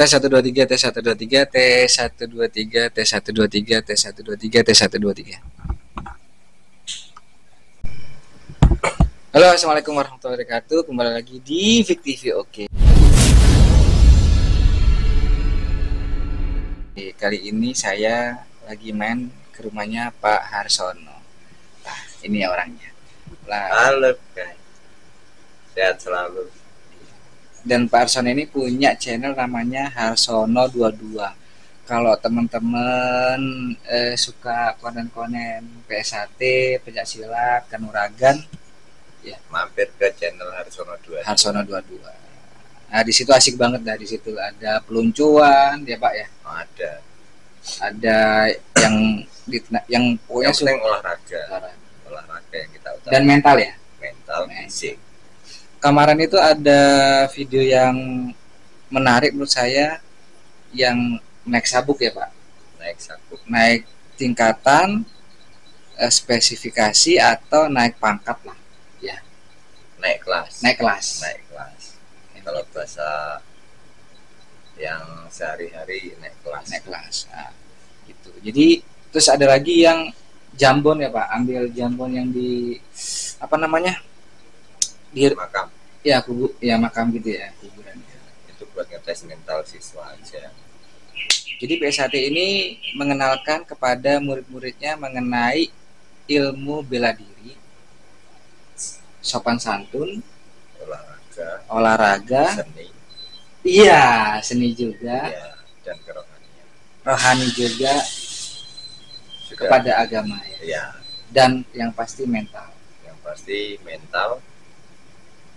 Tes 123 tes 123 tes 123 tes 123 tes 123 tes 123. Halo, assalamualaikum warahmatullahi wabarakatuh. Kembali lagi di Fik TV. Oke. Kali ini saya lagi main ke rumahnya Pak Harsono. Nah, ini orangnya. Halo guys, sehat selalu. Dan Pak Harsono ini punya channel namanya Harsono 22. Kalau teman-teman suka konten-konten PSAT, pencaksilat, kanuragan, ya mampir ke channel Harsono 22. Harsono 22. Nah, di situ asik banget dah. Di situ ada peluncuran ya Pak ya. Oh, ada yang pokoknya yang olahraga yang kita utamakan. Dan mental ya. Mental, fisik. Kemarin itu ada video yang menarik menurut saya yang naik sabuk ya Pak. Naik tingkatan, spesifikasi atau naik pangkat lah ya. Naik kelas. Kalau bahasa yang sehari-hari naik kelas. Nah, gitu. Jadi terus ada lagi yang jambon ya Pak, ambil jambon yang di apa namanya? Di makam. Ya, makam gitu ya, kuburan ya. Itu buat ngetes mental siswa aja. Jadi PSAT ini mengenalkan kepada murid-muridnya mengenai ilmu bela diri, sopan santun, olahraga, seni. Iya, seni juga. Iya, dan kerohanian. Rohani juga kepada agama ya. Iya. Dan yang pasti mental.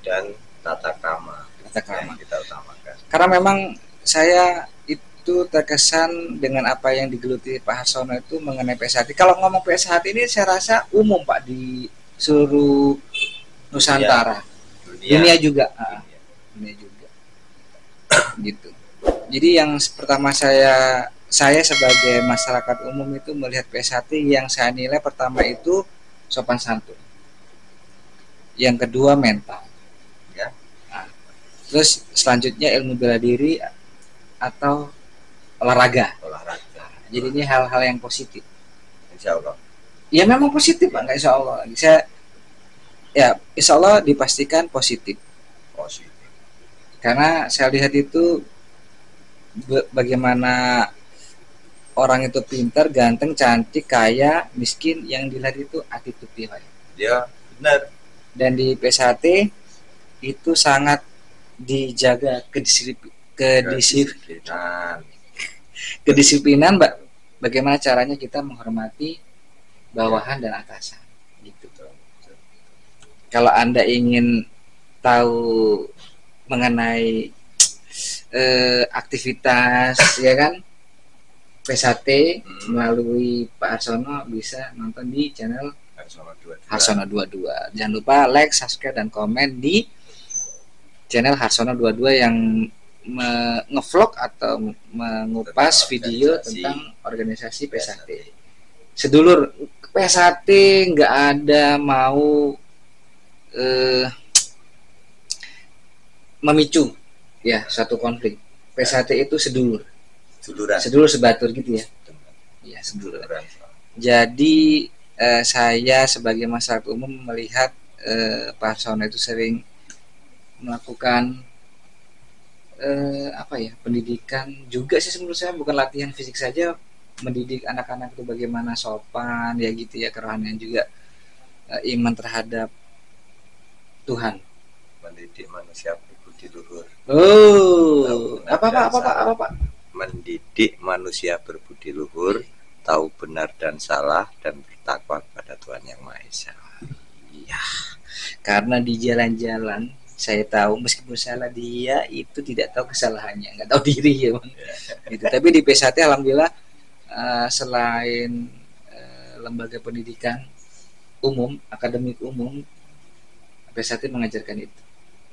Dan tata krama yang kita utamakan. Karena memang saya itu terkesan dengan apa yang digeluti Pak Harsono itu mengenai PSAT. Kalau ngomong PSAT ini saya rasa umum Pak di seluruh Nusantara, dunia juga. Gitu. Jadi yang pertama saya sebagai masyarakat umum itu melihat PSAT yang saya nilai pertama itu sopan santun, yang kedua mental. Terus selanjutnya ilmu bela diri atau olahraga. Jadi ini hal-hal yang positif. Insya Allah. Ya memang positif Pak, nggak insya Allah. Insya Allah dipastikan positif. Karena saya lihat itu bagaimana orang itu pintar, ganteng, cantik, kaya, miskin, yang dilihat itu attitude-nya. Ya benar. Dan di PSAT itu sangat dijaga kedisiplinan, Mbak. Bagaimana caranya kita menghormati bawahan dan atasan, gitu. Kalau Anda ingin tahu mengenai aktivitas ya kan PSAT melalui Pak Harsono, bisa nonton di channel Harsono 22. Jangan lupa like, subscribe, dan komen di channel Harsono 22 yang ngevlog atau mengupas video tentang organisasi PSAT. Sedulur PSAT nggak ada mau memicu ya suatu konflik. PSAT itu sedulur sebatur gitu ya. Ya, sedulur. Jadi saya sebagai masyarakat umum melihat Pak Harsono itu sering melakukan pendidikan juga sih menurut saya, bukan latihan fisik saja, mendidik anak-anak itu bagaimana sopan ya gitu ya, kerohanian juga, iman terhadap Tuhan, mendidik manusia berbudi luhur. Apa? Mendidik manusia berbudi luhur, tahu benar dan salah, dan bertakwa kepada Tuhan Yang Maha Esa. Iya. Karena di jalan-jalan saya tahu meskipun salah, dia itu tidak tahu kesalahannya, nggak tahu diri ya Bang. Gitu. Tapi di PSAT alhamdulillah selain lembaga pendidikan umum, akademik umum, PSAT mengajarkan itu.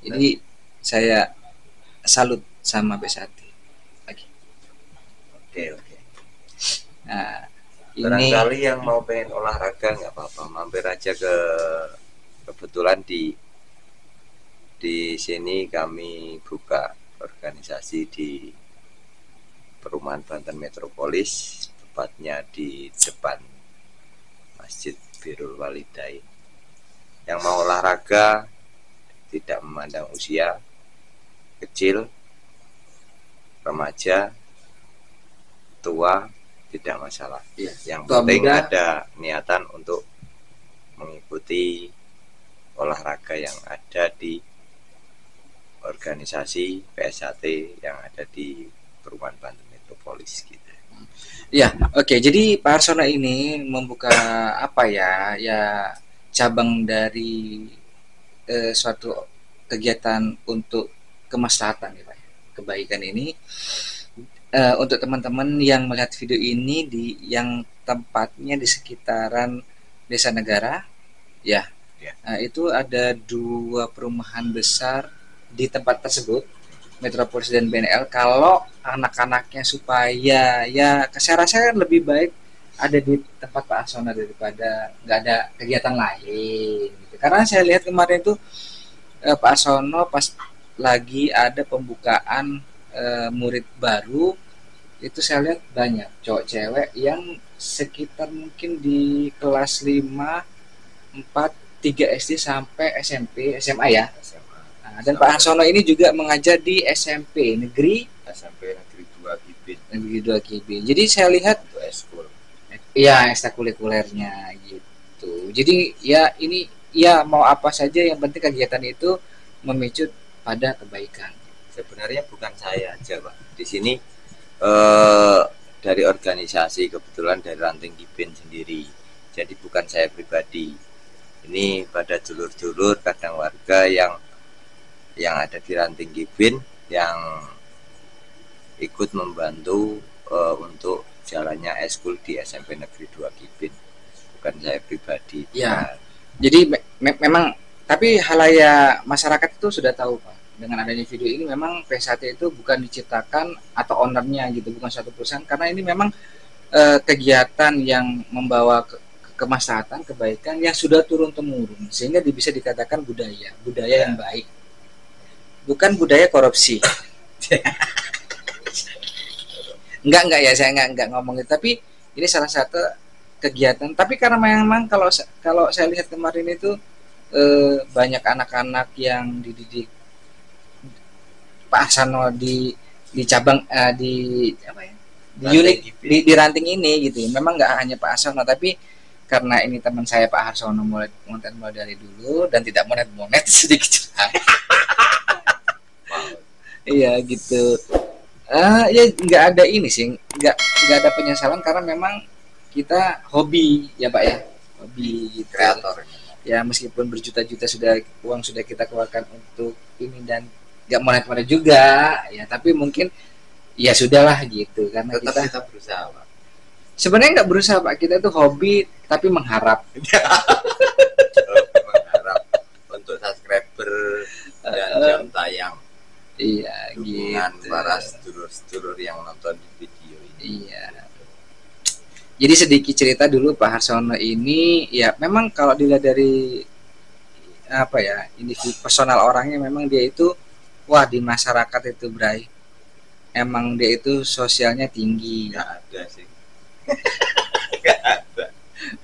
Jadi saya salut sama PSAT. Oke. Nah, barangkali yang mau pengen olahraga nggak apa-apa, mampir aja kebetulan di sini kami buka organisasi di Perumahan Banten Metropolis, tepatnya di depan Masjid Birrul Walidain. Yang mau olahraga tidak memandang usia, kecil, remaja, tua, tidak masalah. Iya. Yang Tua penting muda. ada niatan untuk mengikuti olahraga yang ada di organisasi PSAT yang ada di Perumahan Banten Metropolis gitu. Ya, oke. Jadi Pak Harsono ini membuka apa ya? Ya cabang dari suatu kegiatan untuk kemaslahatan ya Pak. Kebaikan ini untuk teman-teman yang melihat video ini di yang tempatnya di sekitaran Desa Negara, ya. Ya. Itu ada 2 perumahan besar di tempat tersebut, Metropolis dan BNL. Kalau anak-anaknya supaya ya saya rasa lebih baik ada di tempat Pak Harsono daripada nggak ada kegiatan lain gitu. Karena saya lihat kemarin itu Pak Harsono pas lagi ada pembukaan murid baru itu saya lihat banyak cowok cewek yang sekitar mungkin di kelas 5, 4, 3 SD sampai SMP, SMA ya. SMA. Nah, dan Pak Harsono ini juga mengajar di SMP Negeri Negeri 2 Kibin. Negeri 2 Kibi. Jadi saya lihat Untuk eskul. ya ekstrakurikulernya gitu. Jadi ya ini ya mau apa saja yang penting kegiatan itu memicu pada kebaikan. Sebenarnya bukan saya aja Pak. Di sini dari organisasi, kebetulan dari Ranting Kibin sendiri. Jadi bukan saya pribadi. Ini pada dulur-dulur kadang warga yang ada di Ranting Kibin yang ikut membantu untuk jalannya eskul di SMP Negeri 2 Kibin. Bukan saya pribadi. Ya. Jadi memang tapi halayak masyarakat itu sudah tahu Pak. Dengan adanya video ini memang PSAT itu bukan diciptakan atau ownernya gitu, bukan satu perusahaan, karena ini memang kegiatan yang membawa kemaslahatan, kebaikan yang sudah turun temurun sehingga bisa dikatakan budaya yang baik, bukan budaya korupsi. enggak ya, saya enggak ngomong itu, tapi ini salah satu kegiatan. Tapi karena memang kalau saya lihat kemarin itu banyak anak-anak yang dididik Pak Harsono di cabang di apa ya, di unit di ranting ini gitu. Memang nggak hanya Pak Harsono, tapi karena ini teman saya Pak Harsono mulai dari dulu dan tidak monet sedikit. Iya gitu. Ya nggak ada ini sih, nggak ada penyesalan karena memang kita hobi ya Pak ya, hobi gitu. Kreator. Ya meskipun berjuta-juta uang sudah kita keluarkan untuk ini dan nggak monet juga ya, tapi mungkin ya sudahlah gitu karena tetap kita berusaha Pak. Sebenarnya nggak berusaha Pak, kita itu hobi tapi mengharap untuk subscriber dan jam tayang. Iya, dukungan gitu. Para sedulur-sedulur yang nonton di video ini. Iya. Jadi sedikit cerita dulu Pak Harsono ini ya memang kalau dilihat dari apa ya, individu personal orangnya memang dia itu wah di masyarakat itu Bray. Emang dia itu sosialnya tinggi. Nggak ada sih.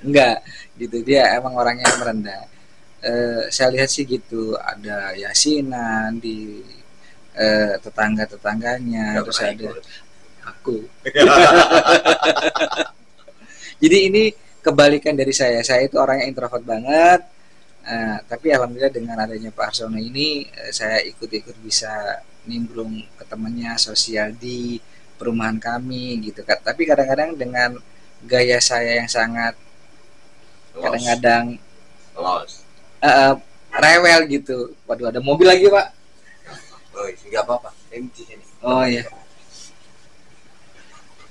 Enggak gitu, dia emang orangnya merendah. Saya lihat sih gitu, ada yasinan di tetangga-tetangganya, terus ada aku. Jadi ini kebalikan dari saya itu orangnya introvert banget, tapi alhamdulillah dengan adanya Pak Harsono ini saya ikut-ikut bisa nimbrung ke temannya sosial di perumahan kami gitu. Tapi kadang-kadang dengan gaya saya yang sangat kadang-kadang rewel gitu. Waduh, ada mobil lagi Pak. Oh nggak apa-apa, ini di sini. Oh iya.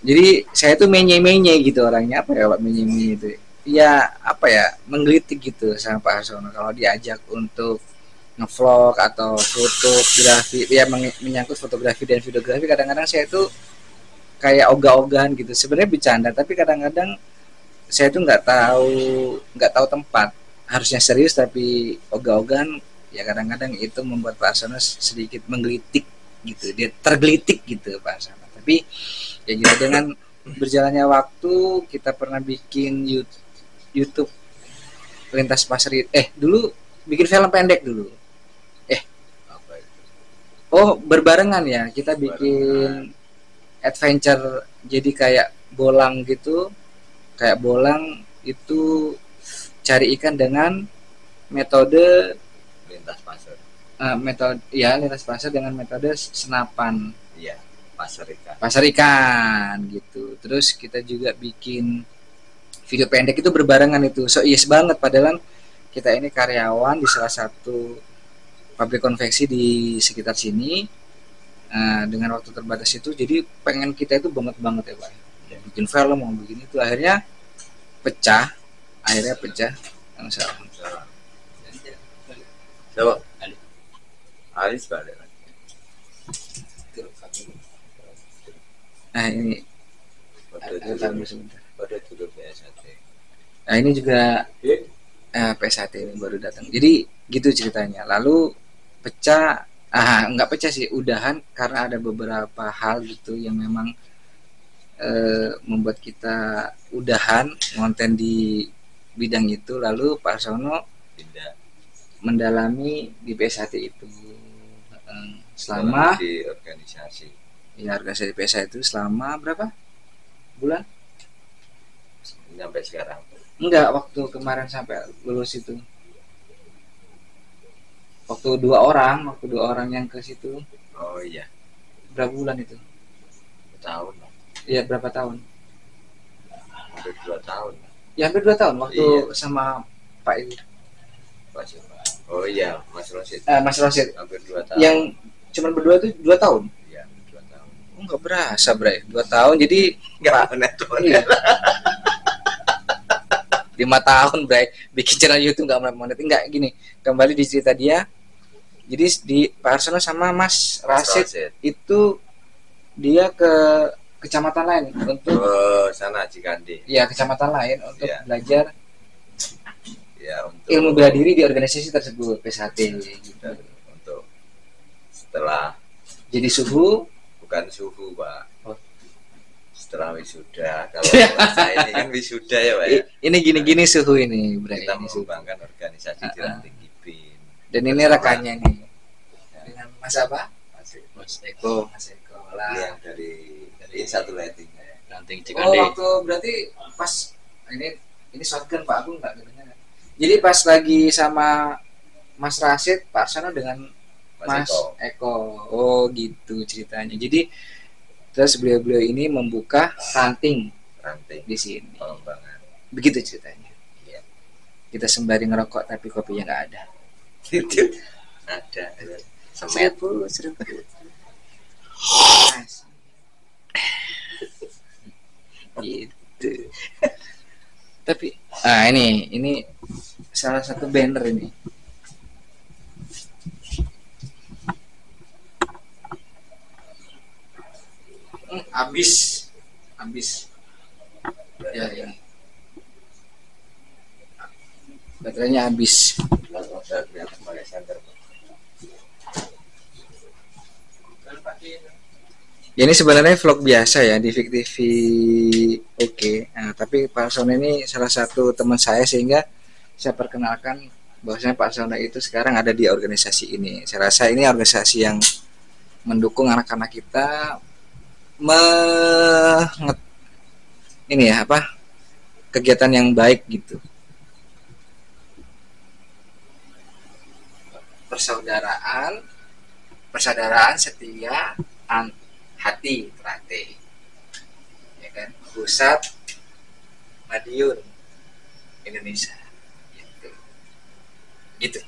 Jadi saya tuh menye-menye gitu orangnya, apa ya Pak, menye-menye itu. Ya apa ya, menggelitik gitu sama Pak Harsono kalau diajak untuk ngevlog atau fotografi, ya menyangkut fotografi dan videografi. Kadang-kadang saya tuh kayak ogah-ogahan gitu. Sebenarnya bercanda, tapi kadang-kadang saya tuh nggak tahu tempat. Harusnya serius tapi ogah-ogahan. Ya kadang-kadang itu membuat Pak Harsono sedikit menggelitik gitu, dia tergelitik gitu Pak Arsono. Tapi ya gitu, dengan berjalannya waktu kita pernah bikin YouTube lintas pasar dulu bikin film pendek dulu. Apa itu? Oh, berbarengan ya, kita bikin adventure, jadi kayak bolang gitu, kayak bolang itu cari ikan dengan metode Lintas pasar. metode ya lintas pasar dengan metode senapan. Iya, Pasar ikan gitu. Terus kita juga bikin video pendek itu berbarengan itu. So yes banget, padahal kita ini karyawan di salah satu pabrik konveksi di sekitar sini. Dengan waktu terbatas itu, jadi pengen kita itu banget ya Pak. Mau bikin film, mau bikin itu, akhirnya pecah. Salah. Coba Alis balik. Nah ini sebentar. Pada dulu PSAT. Nah ini juga PSAT ini baru datang. Jadi gitu ceritanya. Lalu pecah, nggak pecah sih, udahan karena ada beberapa hal gitu yang memang membuat kita udahan konten di bidang itu. Lalu Pak Arsono mendalami di PSAT itu selama di organisasi. Ya, organisasi PSAT itu selama berapa bulan? Sampai sekarang. Enggak, waktu kemarin sampai lulus itu. Waktu dua orang yang ke situ. Oh iya. Berapa bulan itu? Tahun. Iya, berapa tahun? Hampir 2 tahun. Ya, hampir 2 tahun waktu sama Pak itu. Oh iya, Mas Rosid. Mas Rosid. Hampir 2 tahun. Yang cuma berdua itu 2 tahun. Iya, 2 tahun. Oh, enggak berasa, Bray. 2 tahun. Jadi enggak benar. Iya. 5 tahun, Bray. Bikin channel YouTube enggak monet. Enggak gini. Kembali di cerita dia. Jadi di Pak Arsono sama Mas Rasid itu dia ke kecamatan lain untuk sana Cikande. Ya, kecamatan lain untuk belajar untuk ilmu bela diri di organisasi tersebut, PSAT gitu. Untuk setelah jadi suhu, bukan suhu Pak. Setelah wisuda, kalau ini kan wisuda ya Pak ya. Ini gini-gini suhu ini, kita mengembangkan organisasi di Ranting Gipin. Dan ini rekannya nih dengan Mas apa? Mas Eko lah. Yang dari satu lighting Ranting Cikande. Oh, waktu berarti pas ini shotgun Pak, aku enggak dengar. Jadi pas lagi sama Mas Rasid, Pak Arsono dengan Mas Eko. Oh gitu ceritanya. Jadi terus beliau ini membuka ranting di sini. Begitu ceritanya. Iya. Kita sembari ngerokok tapi kopinya nggak ada. Gitu. Ada. Seribu. Gitu. Tapi ini salah satu banner ini. Habis. Ya. Baterainya habis. Ya, ini sebenarnya vlog biasa ya di Fik TV. Oke. Nah, tapi Pak Arsono ini salah satu teman saya, sehingga saya perkenalkan bahwasanya Pak Arsono itu sekarang ada di organisasi ini. Saya rasa ini organisasi yang mendukung anak-anak kita kegiatan yang baik gitu. Persaudaraan setia hati terate, ya kan, Pusat Madiun Indonesia gitu.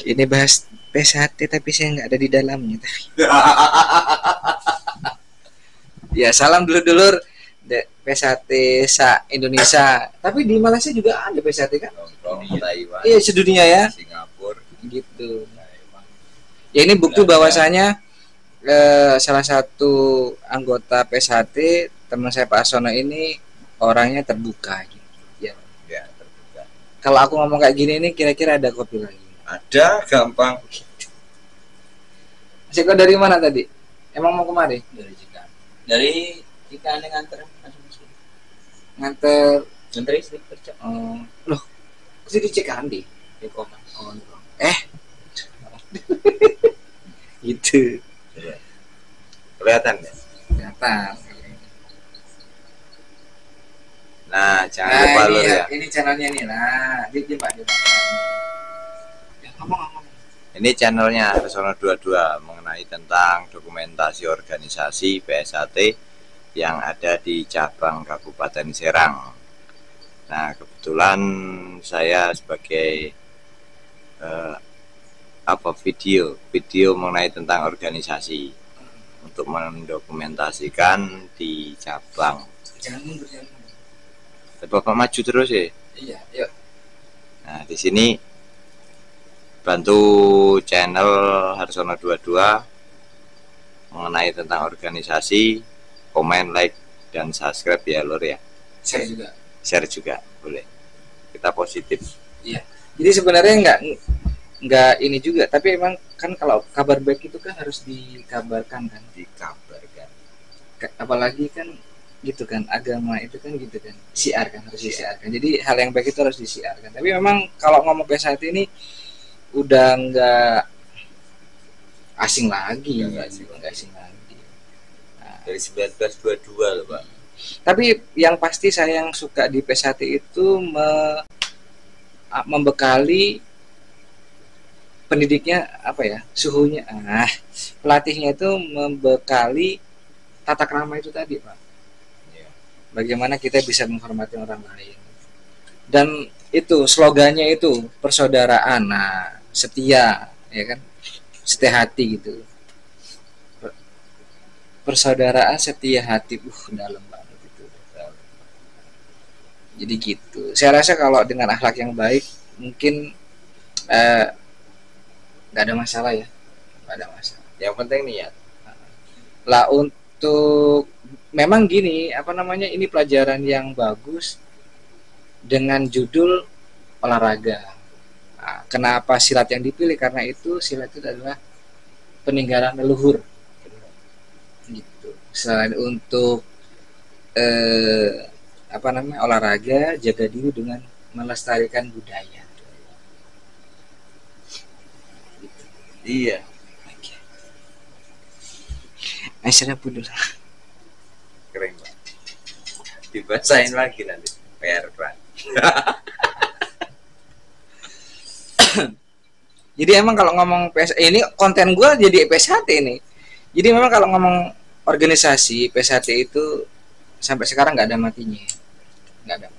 Ini bahas PSAT tapi saya nggak ada di dalamnya tapi. Ya, salam dulur-dulur PSAT Indonesia. Tapi di Malaysia juga ada PSAT kan? Iya, sedunia ya. Singapura gitu. Ya, ini bukti bahwasanya salah satu anggota PSAT, teman saya Pak Arsono ini orangnya terbuka gitu. Ya, terbuka. Kalau aku ngomong kayak gini ini kira-kira ada kopi lagi. Ada, gampang. Seko dari mana tadi? Emang mau kemari? Dari Cikan. Dari Cikan nganter Nganter nganter istri kerja. oh. Loh, sih di Cikandi. Di Komas. Oh, gitu. Iya. Kelihatan ya? Kelihatan. Nah, jangan lupa ini lur ya. Ini channelnya nih. Nah, di Pak. Ya, ngomong. Ini channelnya Harsono 22 mengenai tentang dokumentasi organisasi PSAT yang ada di cabang Kabupaten Serang. Nah, kebetulan saya sebagai video mengenai tentang organisasi untuk mendokumentasikan di cabang. Jangan mundur. Bapak maju terus ya. Iya, yuk. Nah, di sini bantu channel Harsono 22 mengenai tentang organisasi, komen, like, dan subscribe ya lur ya. Share juga boleh. Kita positif. Iya. Jadi sebenarnya nggak ini juga, tapi emang kan kalau kabar baik itu kan harus dikabarkan kan. Dikabarkan. Apalagi kan gitu kan, agama itu kan gitu kan, siar kan, harus disiarkan. Jadi hal yang baik itu harus disiarkan. Tapi memang kalau ngomong PSAT ini udah nggak asing lagi, nggak asing lagi. Nah, dari 1922 loh Pak. Tapi yang pasti saya yang suka di PSAT itu membekali pendidiknya apa ya, suhunya, pelatihnya itu membekali tata krama itu tadi Pak. Bagaimana kita bisa menghormati orang lain. Dan itu slogannya itu persaudaraan, setia, ya kan, setia hati gitu. Persaudaraan setia hati, dalam banget itu. Jadi gitu. Saya rasa kalau dengan akhlak yang baik mungkin nggak ada masalah ya, nggak ada masalah. Yang penting niat. Lah untuk memang gini, ini pelajaran yang bagus dengan judul olahraga. Nah, kenapa silat yang dipilih? Karena itu silat itu adalah peninggalan leluhur. Gitu. Selain untuk olahraga, jaga diri dengan melestarikan budaya. Gitu. Iya. Aisyah dulu. Keren Pak. Dibacain lagi nanti PR Pak. Jadi emang kalau ngomong PSAT ini konten gue jadi PSAT ini. Jadi memang kalau ngomong organisasi PSAT itu sampai sekarang nggak ada matinya, nggak ada.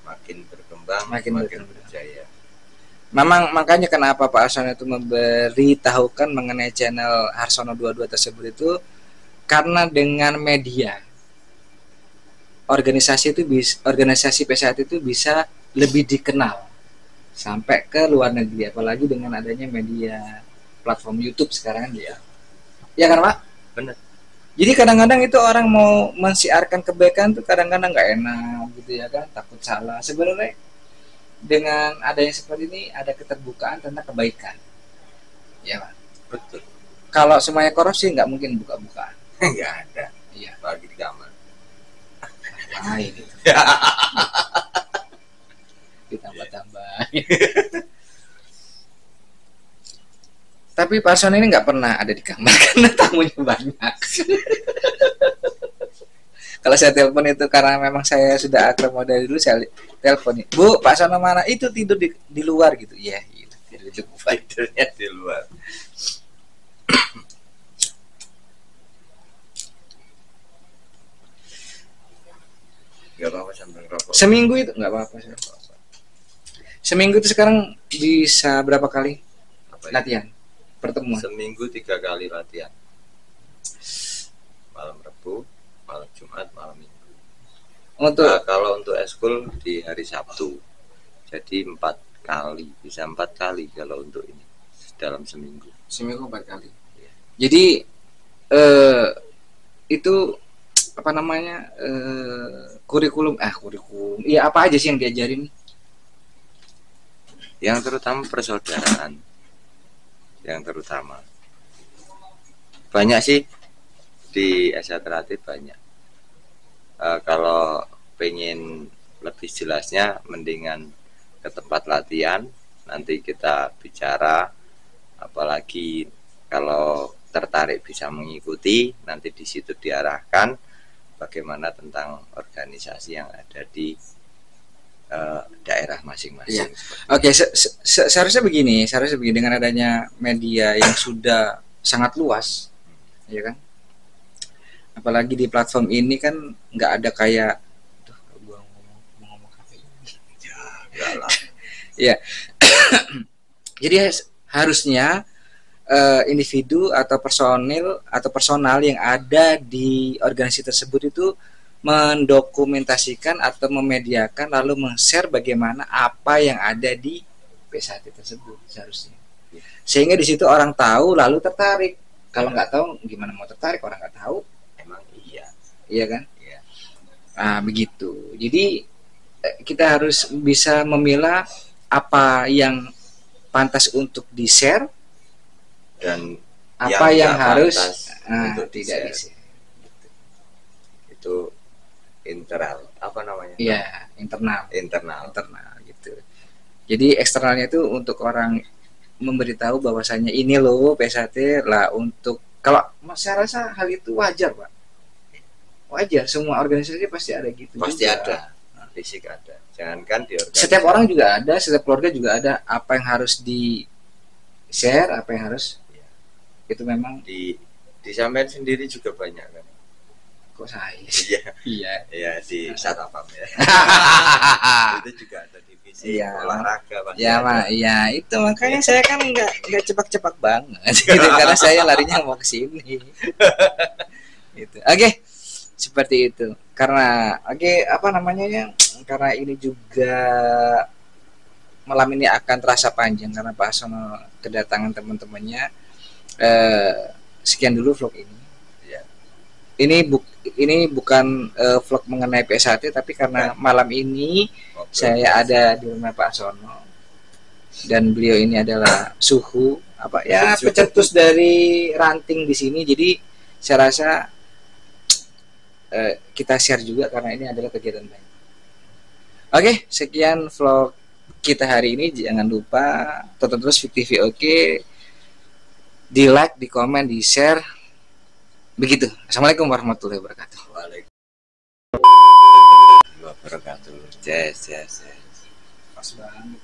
Makin berkembang, makin berjaya. Memang makanya kenapa Pak Harsono itu memberitahukan mengenai channel Harsono 22 tersebut itu karena dengan media organisasi PSAT itu bisa lebih dikenal sampai ke luar negeri, apalagi dengan adanya media platform YouTube sekarang dia. Ya kan Pak? Benar. Jadi kadang-kadang itu orang mau mensiarkan kebaikan tuh kadang-kadang nggak enak gitu ya kan, takut salah. Sebenarnya dengan adanya seperti ini ada keterbukaan tentang kebaikan. Ya Pak. Betul. Kalau semuanya korupsi nggak mungkin buka-bukaan. Nggak ada. Iya. Lagi di kamar. Gitu. Ditambah-tambah. Tapi Pak Harsono ini nggak pernah ada di kamar karena tamunya banyak. Kalau saya telepon itu karena memang saya sudah akrab dari dulu, saya telepon, Bu, Pak Harsono mana? Itu tidur di luar gitu. Ya, gitu. Tidurnya di luar. Gak apa-apa sambil ngerokok. Seminggu itu nggak apa-apa. Seminggu itu sekarang bisa berapa kali latihan? Pertemuan? Seminggu 3 kali latihan. Malam Rabu, malam Jumat, malam Minggu. Kalau untuk eskul di hari Sabtu. Jadi 4 kali, bisa 4 kali kalau untuk ini dalam seminggu. Seminggu 4 kali. Ya. Jadi itu kurikulum. Iya, apa aja sih yang diajarin? Yang terutama persaudaraan. Yang terutama Banyak sih di Asia Kreatif banyak. Kalau pengen lebih jelasnya mendingan ke tempat latihan, nanti kita bicara, apalagi kalau tertarik bisa mengikuti, nanti di situ diarahkan bagaimana tentang organisasi yang ada di daerah masing-masing. Oke, seharusnya begini dengan adanya media yang sudah sangat luas, ya kan? Apalagi di platform ini kan nggak ada kayak, gua ngomong apa ini? Ya, jadi harusnya individu atau personal yang ada di organisasi tersebut itu mendokumentasikan atau memediakan lalu men-share bagaimana apa yang ada di P1 tersebut seharusnya, sehingga di situ orang tahu lalu tertarik. Kalau nggak tahu gimana mau tertarik, orang nggak tahu. Emang Iya kan? Iya. Nah begitu. Jadi kita harus bisa memilah apa yang pantas untuk di-share dan apa yang harus untuk tidak di-share. Itu internal, apa namanya? Iya, internal gitu. Jadi eksternalnya itu untuk orang memberitahu bahwasanya ini loh P1 lah, untuk kalau saya rasa hal itu wajar, Pak. Wajar, semua organisasi pasti ada gitu. Pasti juga. Ada, fisik ada. Jangankan di organisasi. Setiap orang juga ada, setiap keluarga juga ada apa yang harus di share, apa yang harus itu memang disampaikan sendiri juga banyak kan. Kok saya? Iya di Satpam ya. Itu juga ada divisi olahraga pasti. Iya, itu makanya saya kan nggak cepak-cepak banget gitu, karena saya larinya mau ke sini. Gitu. Oke. Seperti itu. Karena karena ini juga malam ini akan terasa panjang karena Pak Asono kedatangan teman-temannya. Sekian dulu vlog ini. Ya. Ini bukan vlog mengenai PS1, tapi karena malam ini saya ada di rumah Pak Asono dan beliau ini adalah suhu pencetus dari ranting di sini. Jadi saya rasa kita share juga karena ini adalah kegiatan baik. Oke, sekian vlog kita hari ini. Jangan lupa tonton terus Fik TV Oke, di like, di komen, di share. Begitu. Assalamualaikum warahmatullahi wabarakatuh. Waalaikumsalam warahmatullahi wabarakatuh. Yes. Pas banget.